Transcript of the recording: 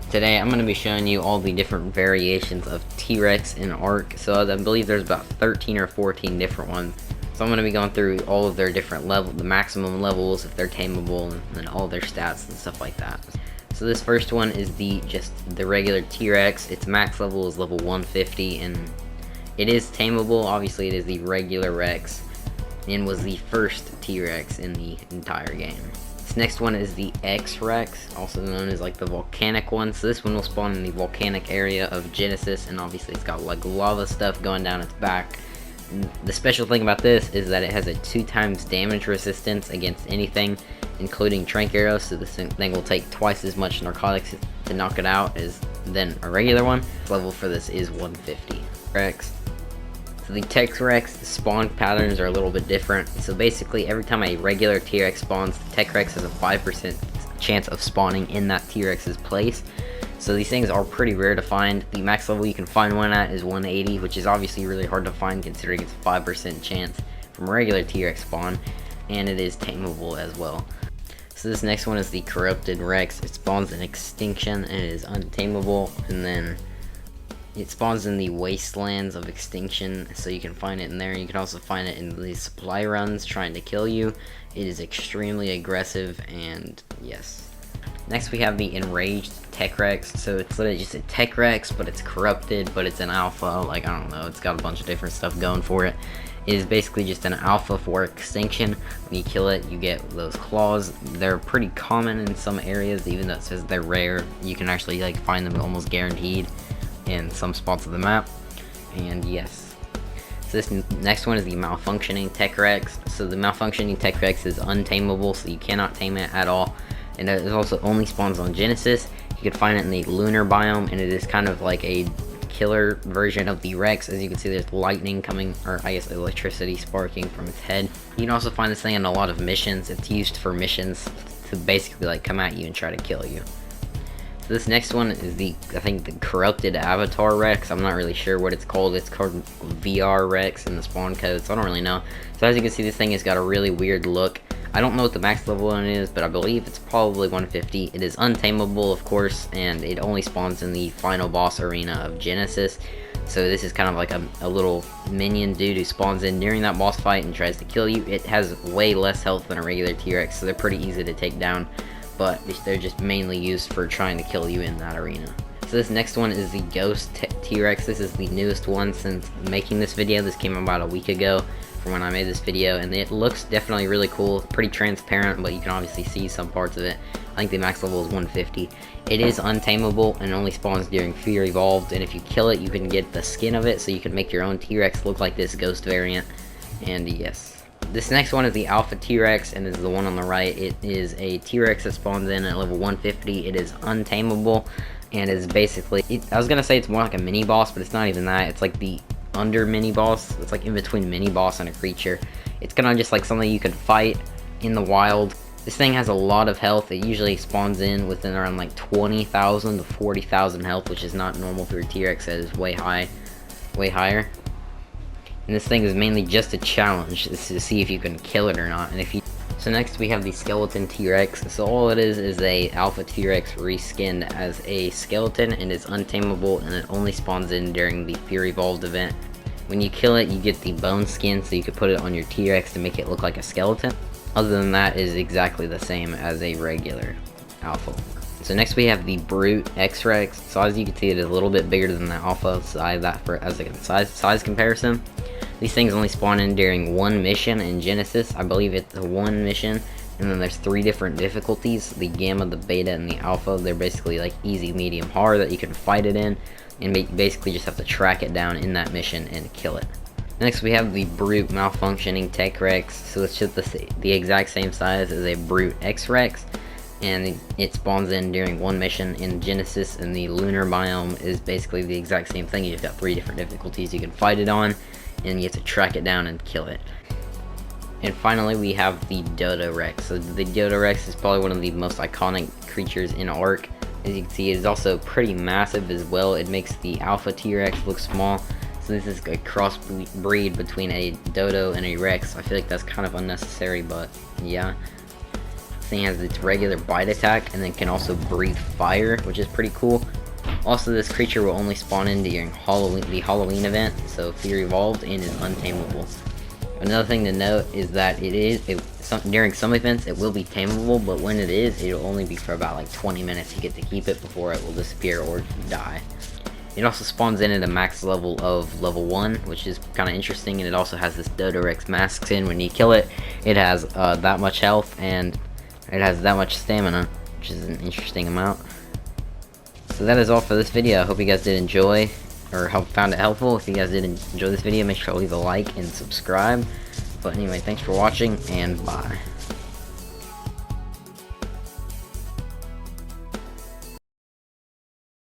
Today I'm going to be showing you all the different variations of T-Rex in Ark. So I believe there's about 13 or 14 different ones. So I'm going to be going through all of their different levels, the maximum levels, if they're tameable, and then all their stats and stuff like that. So this first one is just the regular T-Rex. Its max level is level 150, and it is tameable. Obviously it is the regular Rex, and was the first T-Rex in the entire game. This next one is the X-Rex, also known as like the volcanic one. So this one will spawn in the volcanic area of Genesis, and obviously it's got like lava stuff going down its back. And the special thing about this is that it has a 2x damage resistance against anything, including trank arrows, so this thing will take twice as much narcotics to knock it out as than a regular one. Level for this is 150. Rex. So the TEREX spawn patterns are a little bit different. So basically every time a regular T-Rex spawns, the TEREX has a 5% chance of spawning in that T-Rex's place. So these things are pretty rare to find. The max level you can find one at is 180, which is obviously really hard to find considering it's a 5% chance from a regular T-Rex spawn, and it is tameable as well. So this next one is the Corrupted Rex. It spawns in Extinction and it is untamable, and then it spawns in the Wastelands of Extinction, so you can find it in there. You can also find it in the supply runs trying to kill you. It is extremely aggressive, and yes. Next we have the Enraged TEREX. So it's literally just a TEREX, but it's corrupted, but it's an alpha. Like, I don't know, it's got a bunch of different stuff going for it. It is basically just an alpha for Extinction. When you kill it, you get those claws. They're pretty common in some areas, even though it says they're rare. You can actually like find them almost guaranteed in some spots of the map. And yes, so this next one is the Malfunctioning TEREX. So the Malfunctioning TEREX is untamable, so you cannot tame it at all, and it also only spawns on Genesis. You can find it in the lunar biome, and it is kind of like a killer version of the Rex. As you can see, there's lightning coming, or I guess electricity sparking from its head. You can also find this thing in a lot of missions. It's used for missions to basically like come at you and try to kill you. So this next one is I think the Corrupted Avatar Rex. I'm not really sure what it's called. It's called VR Rex in the spawn code, so I don't really know. So as you can see, this thing has got a really weird look. I don't know what the max level on it is, but I believe it's probably 150. It is untamable, of course, and it only spawns in the final boss arena of Genesis. So this is kind of like a little minion dude who spawns in during that boss fight and tries to kill you. It has way less health than a regular T-Rex, so they're pretty easy to take down, but they're just mainly used for trying to kill you in that arena. So this next one is the Ghost T-Rex. This is the newest one since making this video. This came about a week ago from when I made this video, and it looks definitely really cool. Pretty transparent, but you can obviously see some parts of it. I think the max level is 150. It is untamable and only spawns during Fear Evolved, and if you kill it, you can get the skin of it, so you can make your own T-Rex look like this Ghost variant. And yes. This next one is the Alpha T-Rex, and is the one on the right. It is a T-Rex that spawns in at level 150. It is untamable, and is basically, I was gonna say it's more like a mini boss, but it's not even that. It's like the under mini boss. It's like in between mini boss and a creature. It's kind of just like something you could fight in the wild. This thing has a lot of health. It usually spawns in within around like 20,000 to 40,000 health, which is not normal for a T-Rex. That is way higher. And this thing is mainly just a challenge to see if you can kill it or not. And if you So next we have the Skeleton T-Rex. So all it is a Alpha T-Rex reskinned as a skeleton, and it's untamable, and it only spawns in during the Fear Evolved event. When you kill it, you get the bone skin, so you can put it on your T-Rex to make it look like a skeleton. Other than that, it is exactly the same as a regular Alpha. So next we have the Brute X-Rex. So as you can see, it is a little bit bigger than the Alpha, so I have that for as a size comparison. These things only spawn in during one mission in Genesis. I believe it's one mission, and then there's 3 different difficulties: the Gamma, the Beta, and the Alpha. They're basically like easy, medium, hard that you can fight it in, and basically just have to track it down in that mission and kill it. Next we have the Brute Malfunctioning TEREX. So it's just the exact same size as a Brute X-Rex, and it spawns in during one mission in Genesis, and the lunar biome is basically the exact same thing. You've got 3 different difficulties you can fight it on, and you have to track it down and kill it. And finally we have the Dodorex. So the Dodorex is probably one of the most iconic creatures in Ark. As you can see, it is also pretty massive as well. It makes the Alpha T-Rex look small. So this is a crossbreed between a Dodo and a Rex. I feel like that's kind of unnecessary, but yeah. thing has its regular bite attack, and then can also breathe fire, which is pretty cool. Also, this creature will only spawn in during the Halloween event, so Fear Evolved, and is untamable. Another thing to note is that during some events it will be tameable, but when it is, it'll only be for about like 20 minutes you get to keep it before it will disappear or die. It also spawns in at a max level of level 1, which is kind of interesting, and it also has this Dodorex mask skin. When you kill it, it has that much health, and it has that much stamina, which is an interesting amount. So that is all for this video. I hope you guys did enjoy, or found it helpful. If you guys did enjoy this video, make sure to leave a like and subscribe. But anyway, thanks for watching, and bye.